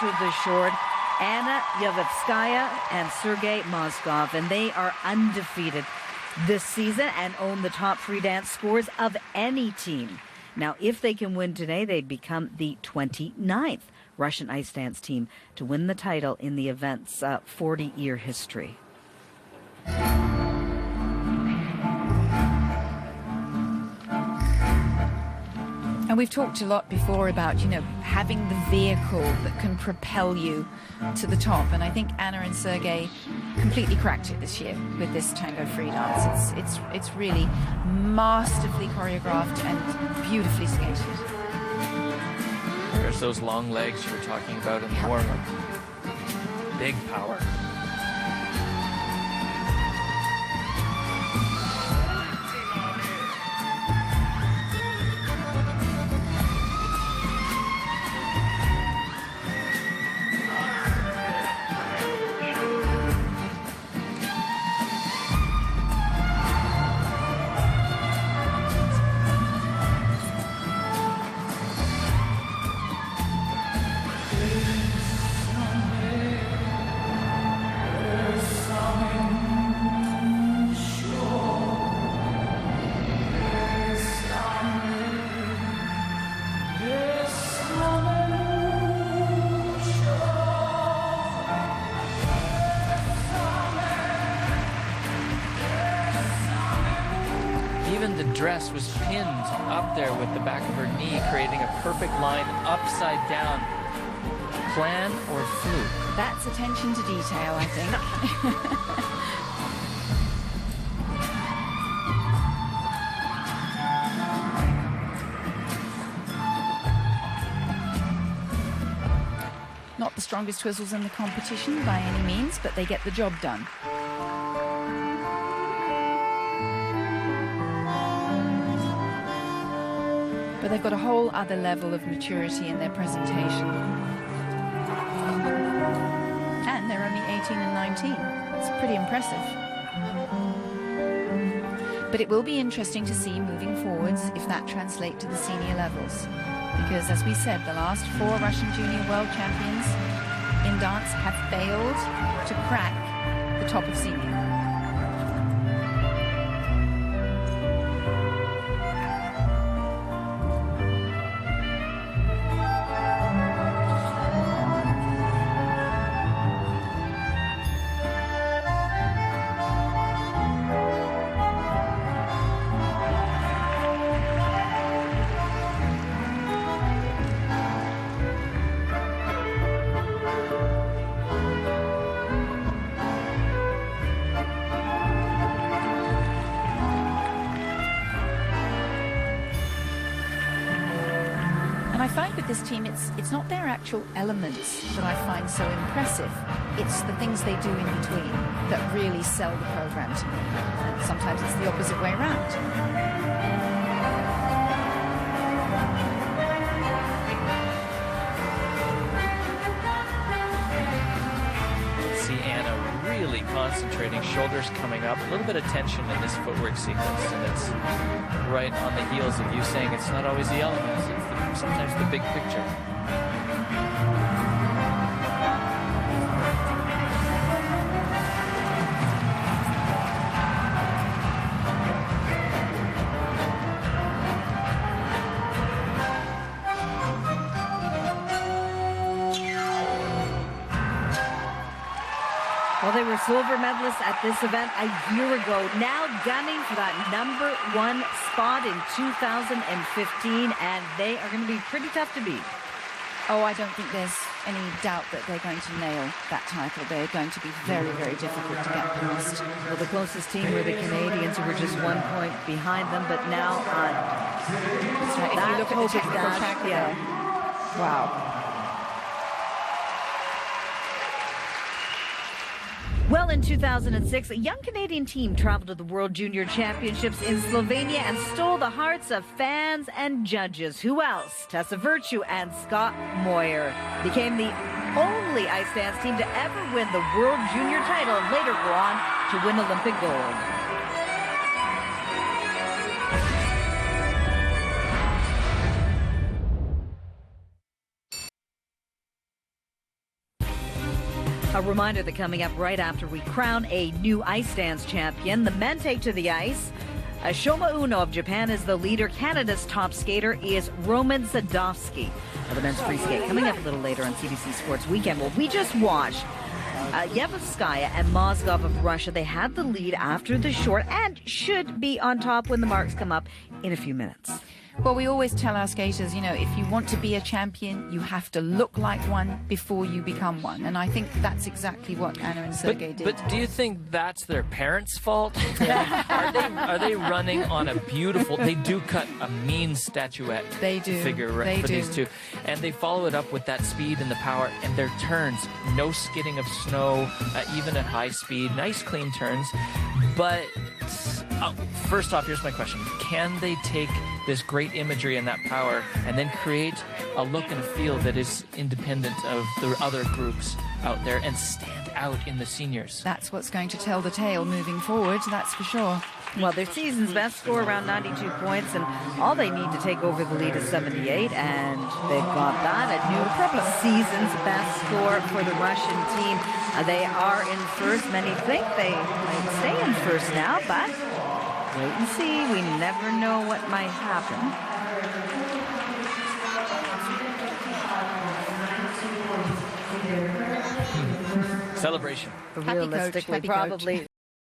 to the short, Anna Yanovskaya and Sergey Mozgov, and they are undefeated this season and own the top free dance scores of any team. Now, if they can win today, they'd become the 29th Russian ice dance team to win the title in the event's 40-year history. And we've talked a lot before about, having the vehicle that can propel you to the top. And I think Anna and Sergey completely cracked it this year with this tango free dance. It's really masterfully choreographed and beautifully skated. There's those long legs you were talking about in the warm-up. Big power. Even the dress was pinned up there with the back of her knee, creating a perfect line upside down. Plan or fluke? That's attention to detail, I think. Not the strongest twizzles in the competition by any means, but they get the job done. But they've got a whole other level of maturity in their presentation. And they're only 18 and 19. It's pretty impressive. But it will be interesting to see moving forwards if that translates to the senior levels. Because as we said, the last 4 Russian junior world champions in dance have failed to crack the top of senior. And I find with this team, it's not their actual elements that I find so impressive. It's the things they do in between that really sell the program to me. And sometimes it's the opposite way around. Really concentrating, shoulders coming up, a little bit of tension in this footwork sequence, and it's right on the heels of you saying it's not always the elements, it's sometimes the big picture. Well, they were silver medalists at this event a year ago, now gunning for that #1 spot in 2015, and they are going to be pretty tough to beat. Oh, I don't think there's any doubt that they're going to nail that title. They're going to be very, very difficult to get past. Well, the closest team were the Canadians, who were just 1 point behind them, but now that's right. If you look at the technical track, yeah. Wow. Well, in 2006, a young Canadian team traveled to the World Junior Championships in Slovenia and stole the hearts of fans and judges. Who else? Tessa Virtue and Scott Moyer became the only ice dance team to ever win the World Junior title and later go on to win Olympic gold. A reminder that coming up right after we crown a new ice dance champion, the men take to the ice. Shoma Uno of Japan is the leader. Canada's top skater is Roman Sadovsky. The men's free skate coming up a little later on CBC Sports Weekend. Well, we just watched YANOVSKAYA and MOZGOV of Russia. They had the lead after the short and should be on top when the marks come up in a few minutes. Well, we always tell our skaters, you know, if you want to be a champion, you have to look like one before you become one. And I think that's exactly what Anna and Sergey did. But do you think that's their parents' fault? Are they running on a beautiful... They do cut a mean statuette figure for these two. And they follow it up with that speed and the power and their turns. No skidding of snow, even at high speed. Nice, clean turns. But... first off, here's my question. Can they take this great imagery and that power and then create a look and a feel that is independent of the other groups out there and stand out in the seniors? That's what's going to tell the tale moving forward, that's for sure. Well, their season's best score, around 92 points, and all they need to take over the lead is 78, and they've got that. A new season's best score for the Russian team. They are in first. Many think they might stay in first now, but wait and see. We never know what might happen. Celebration. Realistically, Happy coach.